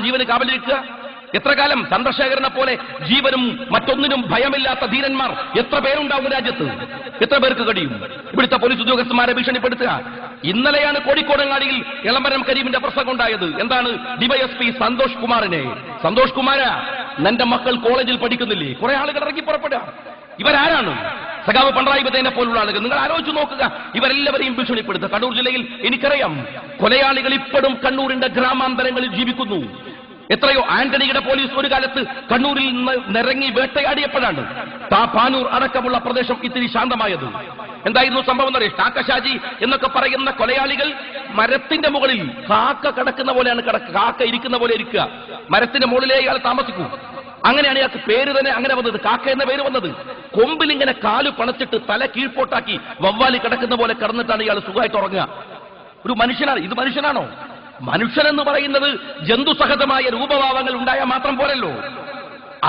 ജീവന് കാവലിരിക്കുക? എത്ര കാലം? ചന്ദ്രശേഖരനെ പോലെ ജീവനും മറ്റൊന്നിനും ഭയമില്ലാത്ത ധീരന്മാർ എത്ര പേരുണ്ടാവും രാജ്യത്ത്? എത്ര പേർക്ക് കഴിയും ഇവിടുത്തെ പോലീസ് ഉദ്യോഗസ്ഥന്മാരെ ഭീഷണിപ്പെടുത്തുക? ഇന്നലെയാണ് കോഴിക്കോടങ്ങാടിയിൽ എളമരം കരീമിന്റെ പ്രസംഗം ഉണ്ടായത്. എന്താണ്? ഡിവൈഎസ്പി സന്തോഷ് കുമാറിനെ, സന്തോഷ് കുമാര, നിന്റെ മക്കൾ കോളേജിൽ പഠിക്കുന്നില്ലേ? കുറെ ആളുകൾ ഇറങ്ങി പുറപ്പെടുക. ഇവരാരാണ്? സഖാവ് പിണറായി വിജയനെ പോലുള്ള ആളുകൾ. നിങ്ങൾ ആലോചിച്ച് നോക്കുക, ഇവരെല്ലാവരെയും ഭീഷണിപ്പെടുത്തുക. കണ്ണൂർ ജില്ലയിൽ എനിക്കറിയാം കൊലയാളികൾ ഇപ്പോഴും കണ്ണൂരിന്റെ ഗ്രാമാന്തരങ്ങളിൽ ജീവിക്കുന്നു. എത്രയോ ആന്റണിയുടെ പോലീസ് ഒരു കാലത്ത് കണ്ണൂരിൽ നിന്ന് നിറങ്ങി വേട്ടയാടിയപ്പോഴാണ് പാനൂർ അടക്കമുള്ള പ്രദേശം ഇത്തിരി ശാന്തമായത്. എന്തായിരുന്നു സംഭവം എന്നറിയാം? കാക്കശാജി എന്നൊക്കെ പറയുന്ന കൊലയാളികൾ മരത്തിന്റെ മുകളിൽ കാക്ക കിടക്കുന്ന പോലെയാണ് കാക്ക ഇരിക്കുന്ന പോലെ ഇരിക്കുക. മരത്തിന്റെ മുകളിലേ ഇയാൾ താമസിക്കൂ. അങ്ങനെയാണ് ഇയാൾക്ക് പേര് തന്നെ അങ്ങനെ വന്നത്, കാക്ക എന്ന പേര് വന്നത്. കൊമ്പിൽ ഇങ്ങനെ കാല് പണച്ചിട്ട് തല കീഴ്പോട്ടാക്കി വവ്വാലി കിടക്കുന്ന പോലെ കിടന്നിട്ടാണ് ഇയാൾ സുഖമായിട്ട് ഉറങ്ങുക. ഒരു മനുഷ്യനാണ് ഇത്? മനുഷ്യനാണോ? മനുഷ്യനെന്ന് പറയുന്നത് ജന്തുസഹജമായ രൂപഭാവങ്ങൾ ഉണ്ടായാൽ മാത്രം പോരല്ലോ,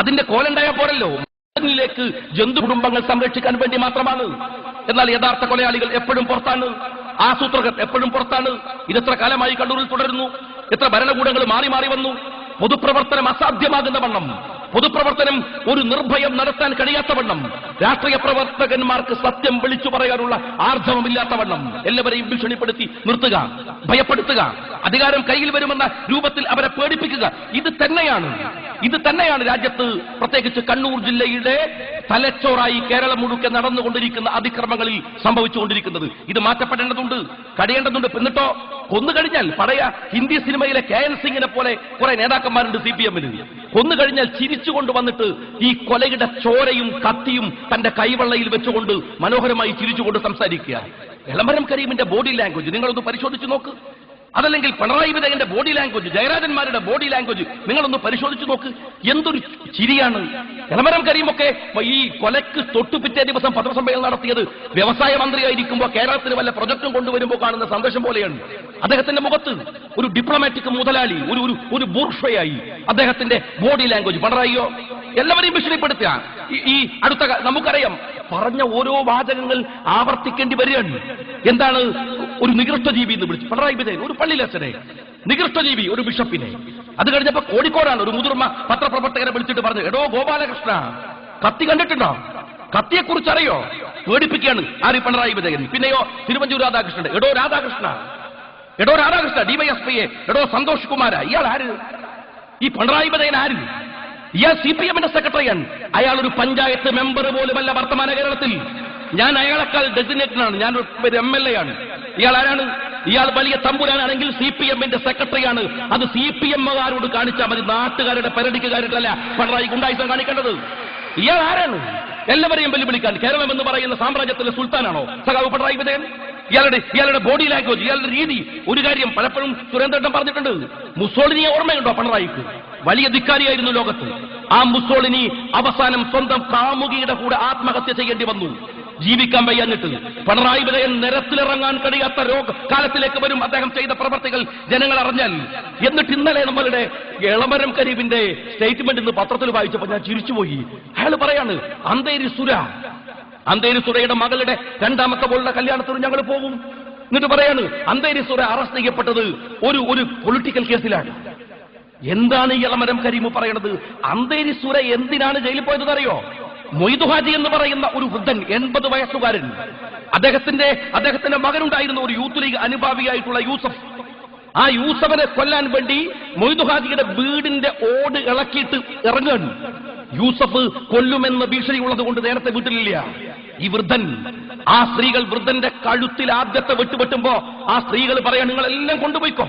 അതിന്റെ കോലുണ്ടായാൽ പോരല്ലോ. ിലേക്ക് ജന്തു കുടുംബങ്ങൾ സംരക്ഷിക്കാൻ വേണ്ടി മാത്രമാണ്. എന്നാൽ യഥാർത്ഥ കൊലയാളികൾ എപ്പോഴും പുറത്താണ്, ആസൂത്രകർ എപ്പോഴും പുറത്താണ്. ഇതെത്ര കാലമായി കണ്ണൂരിൽ തുടരുന്നു? എത്ര ഭരണകൂടങ്ങൾ മാറി മാറി വന്നു? പൊതുപ്രവർത്തനം അസാധ്യമാകുന്ന വണ്ണം, പൊതുപ്രവർത്തനം ഒരു നിർഭയം നടത്താൻ കഴിയാത്ത വണ്ണം, രാഷ്ട്രീയ പ്രവർത്തകന്മാർക്ക് സത്യം വിളിച്ചു പറയാനുള്ള ആർജവമില്ലാത്ത വണ്ണം എല്ലാവരെയും ഭീഷണിപ്പെടുത്തി നിർത്തുക, ഭയപ്പെടുത്തുക, അധികാരം കയ്യിൽ വരുമെന്ന രൂപത്തിൽ അവരെ പേടിപ്പിക്കുക. ഇത് തന്നെയാണ് രാജ്യത്ത്, പ്രത്യേകിച്ച് കണ്ണൂർ ജില്ലയുടെ തലച്ചോറായി കേരളം മുഴുക്കെ നടന്നുകൊണ്ടിരിക്കുന്ന അതിക്രമങ്ങളിൽ സംഭവിച്ചുകൊണ്ടിരിക്കുന്നത്. ഇത് മാറ്റപ്പെടേണ്ടതുണ്ട്, കഴിയേണ്ടതുണ്ട്. എന്നിട്ടോ കൊന്നുകഴിഞ്ഞാൽ, പഴയ ഹിന്ദി സിനിമയിലെ KN സിംഗിനെ പോലെ കുറെ നേതാക്കന്മാരുണ്ട് CPM-ന്. കൊന്നുകഴിഞ്ഞാൽ ചിരിച്ചുകൊണ്ട് വന്നിട്ട് ഈ കൊലയുടെ ചോരയും കത്തിയും തന്റെ കൈവെള്ളയിൽ വെച്ചുകൊണ്ട് മനോഹരമായി ചിരിച്ചുകൊണ്ട് സംസാരിക്കുക. എളമരം കരീമിന്റെ ബോഡി ലാംഗ്വേജ് നിങ്ങളൊന്ന് പരിശോധിച്ചു നോക്ക്. അതല്ലെങ്കിൽ പിണറായി വിജയന്റെ ബോഡി ലാംഗ്വേജ്, ജയരാജന്മാരുടെ ബോഡി ലാംഗ്വേജ് നിങ്ങളൊന്ന് പരിശോധിച്ചു നോക്ക്. എന്തൊരു ചിരിയാണ്! എളമരം കരീമൊക്കെ ഈ കൊലക്ക് തൊട്ടു പിറ്റേ ദിവസം പത്രസമ്മേളനം നടത്തിയത് വ്യവസായ മന്ത്രിയായിരിക്കുമ്പോൾ കേരളത്തിന് വല്ല പ്രൊജക്ടും കൊണ്ടുവരുമ്പോൾ കാണുന്ന സന്ദേശം പോലെയാണ്. അദ്ദേഹത്തിന്റെ മുഖത്ത് ഒരു ഡിപ്ലോമാറ്റിക് മുതലാളി, ഒരു ബൂർഷ്വയായി അദ്ദേഹത്തിന്റെ ബോഡി ലാംഗ്വേജ്. പിണറായിയോ എല്ലാവരെയും ഭീഷണിപ്പെടുത്തുക. ഈ അടുത്ത നമുക്കറിയാം, പറഞ്ഞ ഓരോ വാചകങ്ങൾ ആവർത്തിക്കേണ്ടി വരികയാണ്. എന്താണ്? ഒരു നികൃഷ്ടജീവി എന്ന് വിളിച്ചു പിണറായി വിജയൻ, ഒരു പള്ളിയിലച്ഛനെ, നികൃഷ്ടജീവി, ഒരു ബിഷപ്പിനെ. അത് കഴിഞ്ഞപ്പോ കോഴിക്കോടാണ് ഒരു മുതിർന്ന പത്രപ്രവർത്തകരെ വിളിച്ചിട്ട് പറഞ്ഞു, എടോ ഗോപാലകൃഷ്ണ, കത്തി കണ്ടിട്ടുണ്ടോ? കത്തിയെക്കുറിച്ച് അറിയോ? പേടിപ്പിക്കുകയാണ് ആര്? പിണറായി വിജയൻ. പിന്നെയോ തിരുവഞ്ചൂർ രാധാകൃഷ്ണൻ, എടോ രാധാകൃഷ്ണ, ഡിവൈഎസ്പിയെ, എടോ സന്തോഷ് കുമാര. ഇയാൾ ആര്? ഈ പിണറായി വിജയൻ ആര്? ഇയാൾ CPM-ന്റെ സെക്രട്ടറിയാണ്. അയാൾ ഒരു പഞ്ചായത്ത് മെമ്പർ പോലുമല്ല വർത്തമാന കേരളത്തിൽ. ഞാൻ അയാളെക്കാൾ ഡെസിഗ്നേറ്റഡ് ആണ്, ഞാൻ ഒരു MLA ആണ്. ഇയാൾ ആരാണ്? ഇയാൾ വലിയ തമ്പുരാനാണെങ്കിൽ CPM-ന്റെ സെക്രട്ടറിയാണ്. അത് CPM-കാരോട് കാണിച്ചാൽ മതി, നാട്ടുകാരുടെ പെരടിക്കുകാരിട്ടല്ല പിണറായി ഗുണ്ടായിസം കാണിക്കേണ്ടത്. ഇയാൾ ആരാണ്? എല്ലാവരെയും വെല്ലുവിളിക്കാൻ കേരളം എന്ന് പറയുന്ന സാമ്രാജ്യത്തിലെ സുൽത്താനാണോ സഖാവ് പിണറായി വിജയൻ? ഇയാളുടെ ബോഡി ലാംഗ്വേജ്, ഇയാളുടെ രീതി. ഒരു കാര്യം പലപ്പോഴും സുരേന്ദ്രൻ പറഞ്ഞിട്ടുണ്ട്, മുസോളിനിയെ ഓർമ്മയുണ്ടോ പിണറായിക്ക്? വലിയ ധിക്കാരിയായിരുന്നു ലോകത്ത്. ആ മുസോളിനി അവസാനം സ്വന്തം കാമുകിയുടെ കൂടെ ആത്മഹത്യ ചെയ്യേണ്ടി വന്നു, ജീവിക്കാൻ വയ്യാഞ്ഞിട്ട്. പിണറായി വിജയൻ നിരത്തിലിറങ്ങാൻ കഴിയാത്ത കാലത്തിലേക്ക് വരും അദ്ദേഹം ചെയ്ത പ്രവർത്തികൾ ജനങ്ങൾ അറിഞ്ഞാൽ. എന്നിട്ട് ഇന്നലെ നമ്മളുടെ എളമരം കരീമിന്റെ സ്റ്റേറ്റ്മെന്റ് ഇന്ന് പത്രത്തിൽ വായിച്ചപ്പോൾ ഞാൻ ചിരിച്ചുപോയി. അയാൾ പറയാണ്, അന്തേരി സുരയുടെ മകളുടെ രണ്ടാമത്തെ മോളുടെ കല്യാണത്തിന് ഞങ്ങൾ പോകും. എന്നിട്ട് പറയാണ്, അന്തേരി സുര അറസ്റ്റ് ചെയ്യപ്പെട്ടത് ഒരു പൊളിറ്റിക്കൽ കേസിലാണ്. എന്താണ് ഈ എളമരം കരീം പറയണത്? അന്തേരി സുര എന്തിനാണ് ജയിലിൽ പോയതെന്ന് അറിയോ? മൊയ്തു ഹാജി എന്ന് പറയുന്ന ഒരു വൃദ്ധൻ, 80 വയസ്സുകാരൻ, അദ്ദേഹത്തിന്റെ മകനുണ്ടായിരുന്ന ഒരു യൂത്ത് ലീഗ് അനുഭാവിയായിട്ടുള്ള യൂസഫ്. ആ യൂസഫിനെ കൊല്ലാൻ വേണ്ടി മൊയ്തു ഹാജിയുടെ വീടിന്റെ ഓട് ഇളക്കിയിട്ട് ഇറങ്ങുകയാണ്. യൂസഫ് കൊല്ലുമെന്ന് ഭീഷണിയുള്ളത് കൊണ്ട് നേരത്തെ വീട്ടിലില്ല. ഈ വൃദ്ധൻ, ആ സ്ത്രീകൾ വൃദ്ധന്റെ കഴുത്തിൽ ആദ്യത്തെ വെട്ടുപെട്ടുമ്പോ ആ സ്ത്രീകൾ പറയാൻ, നിങ്ങളെല്ലാം കൊണ്ടുപോയിക്കോ,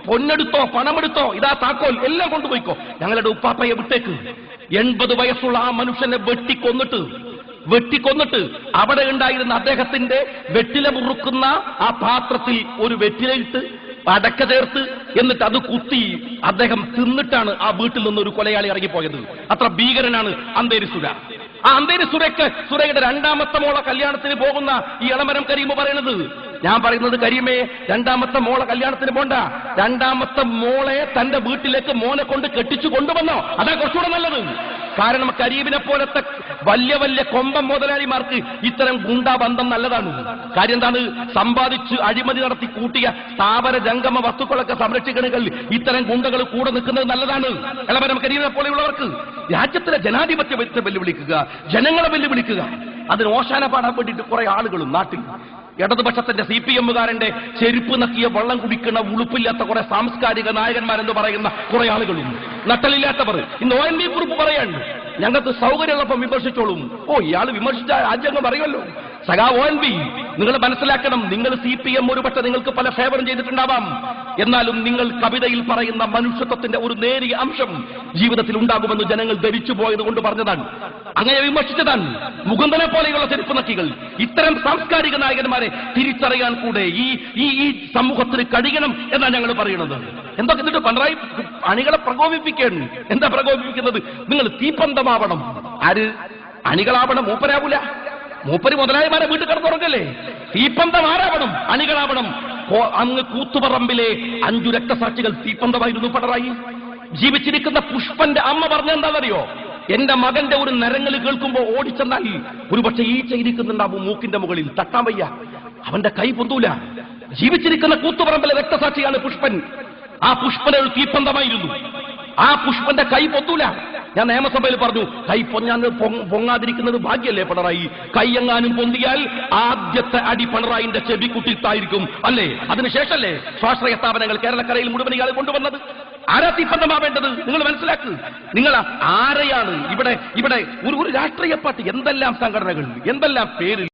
പൊന്നെടുത്തോ, പണമെടുത്തോ, ഇതാ താക്കോൽ, എല്ലാം കൊണ്ടുപോയിക്കോ, ഞങ്ങളുടെ ഉപ്പാപ്പയെ വിട്ടേക്ക്. 80 വയസ്സുള്ള ആ മനുഷ്യനെ വെട്ടിക്കൊന്നിട്ട് അവിടെ ഉണ്ടായിരുന്ന അദ്ദേഹത്തിന്റെ വെറ്റില മുറുക്കുന്ന ആ പാത്രത്തിൽ ഒരു വെറ്റിലയിട്ട് അടക്ക ചേർത്ത് എന്നിട്ട് അത് കുത്തി അദ്ദേഹം തിന്നിട്ടാണ് ആ വീട്ടിൽ നിന്ന് ഒരു കൊലയാളി ഇറങ്ങിപ്പോയത്. അത്ര ഭീകരനാണ് അന്തേരി സുര. ആ അന്തേരി സുരയുടെ രണ്ടാമത്തെ മോളെ കല്യാണത്തിന് പോകുന്ന ഈ എളമരം കരീം പറയുന്നത്, ഞാൻ പറയുന്നത്, കരീമേ, രണ്ടാമത്തെ മോളെ കല്യാണത്തിന് പോണ്ട, രണ്ടാമത്തെ മോളെ തന്റെ വീട്ടിലേക്ക് മോനെ കൊണ്ട് കെട്ടിച്ചു കൊണ്ടുവന്നോ, അതാ കുറച്ചുകൂടെ നല്ലത്. കാരണം കരീബിനെ പോലത്തെ വലിയ വലിയ കൊമ്പം മുതലാളിമാർക്ക് ഇത്തരം ഗുണ്ടാ ബന്ധം നല്ലതാണ്. കാര്യം എന്താണ്? സമ്പാദിച്ച് അഴിമതി നടത്തി കൂട്ടിയ സ്ഥാപന ജംഗമ വസ്തുക്കളൊക്കെ സംരക്ഷിക്കണമെങ്കിൽ ഇത്തരം ഗുണ്ടകൾ കൂടെ നിൽക്കുന്നത് നല്ലതാണ്. ഇളവരം കരീബിനെ പോലെയുള്ളവർക്ക് രാജ്യത്തിലെ ജനാധിപത്യത്തെ വെല്ലുവിളിക്കുക, ജനങ്ങളെ വെല്ലുവിളിക്കുക, അതിന് ഓശാന പാടാൻ വേണ്ടിയിട്ട് കുറെ ആളുകളും നാട്ടിൽ ഇടതുപക്ഷത്തിന്റെ CPM-കാരന്റെ ചെരുപ്പ് നക്കിയ വെള്ളം കുടിക്കുന്ന ഉളുപ്പില്ലാത്ത കുറെ സാംസ്കാരിക നായകന്മാരെന്ന് പറയുന്ന കുറെ ആളുകളും നട്ടലില്ലാത്തവർ. ഇന്ന് ONV കുറിപ്പ് പറയാണ്ട് ഞങ്ങൾക്ക് സൗകര്യമുള്ളപ്പം വിമർശിച്ചോളും. ഇയാൾ വിമർശിച്ച രാജ്യങ്ങൾ പറയുമല്ലോ. സഖാ ONV, നിങ്ങൾ മനസ്സിലാക്കണം, നിങ്ങൾ CPM ഒരുപക്ഷെ നിങ്ങൾക്ക് പല ഫേവറും ചെയ്തിട്ടുണ്ടാവാം, എന്നാലും നിങ്ങൾ കവിതയിൽ പറയുന്ന മനുഷ്യത്വത്തിന്റെ ഒരു നേരിയ അംശം ജീവിതത്തിൽ ഉണ്ടാകുമെന്ന് ജനങ്ങൾ ധരിച്ചു പോയത് കൊണ്ട് പറഞ്ഞതാണ്. അങ്ങനെ വിമർശിച്ചതാണ്. മുകുന്ദനെ പോലെയുള്ള ചെരുപ്പ് നക്കികൾ ഇത്തരം സാംസ്കാരിക നായകന്മാരെ തിരിച്ചറിയാൻ കൂടെ ഈ സമൂഹത്തിന് കഴിയണം എന്നാണ് ഞങ്ങൾ പറയുന്നത്. എന്തൊക്കെ എന്നിട്ട് പിണറായി അണികളെ പ്രകോപിപ്പിക്കുകയാണ്. എന്താ പ്രകോപിപ്പിക്കുന്നത്? നിങ്ങൾ തീപ്പന്തമാവണം. ആര് അണികളാവണം? മൂപ്പരാവൂല. മൂപ്പര് മുതലാളിമാരെ വീട്ടിൽ കിടന്നുറങ്ങല്ലേ? തീപ്പന്തം ആരാവണം? അണികളാവണം. അങ്ങ് കൂത്തുപറമ്പിലെ 5 രക്തസാക്ഷികൾ തീപ്പന്തമായിരുന്നു പിണറായി. ജീവിച്ചിരിക്കുന്ന പുഷ്പന്റെ അമ്മ പറഞ്ഞെന്താണെന്നറിയോ? എന്റെ മകന്റെ ഒരു നരങ്ങൾ കേൾക്കുമ്പോ ഓടിച്ചെന്നാൽ ഒരുപക്ഷെ ഈച്ച ഇരിക്കുന്നുണ്ടാവും മൂക്കിന്റെ മുകളിൽ, തട്ടാൻ വയ്യ, അവന്റെ കൈ പൊന്തൂല. ജീവിച്ചിരിക്കുന്ന കൂത്തുപറമ്പിലെ രക്തസാക്ഷിയാണ് പുഷ്പൻ. ആ പുഷ്പന് ഒരു തീപ്പന്തമായിരുന്നു. ആ പുഷ്പന്റെ കൈ പൊന്തൂല. ഞാൻ നിയമസഭയിൽ പറഞ്ഞു, കൈ പൊങ്ങാതിരിക്കുന്നത് ഭാഗ്യല്ലേ പിണറായി? കൈ എങ്ങാനും പൊന്തിയാൽ ആദ്യത്തെ അടി പിണറായിന്റെ ചെവിക്കുട്ടിത്തായിരിക്കും അല്ലേ? അതിനുശേഷമല്ലേ സ്വാശ്രയ സ്ഥാപനങ്ങൾ കേരളക്കരയിൽ മുഴുവൻ ഇയാൾ കൊണ്ടുവന്നത്? ആരാ തീപ്പന്തമാവേണ്ടത്? നിങ്ങൾ മനസ്സിലാക്കുക. നിങ്ങൾ ആരെയാണ് ഇവിടെ ഒരു രാഷ്ട്രീയ പാർട്ടി, എന്തെല്ലാം സംഘടനകൾ, എന്തെല്ലാം പേരിൽ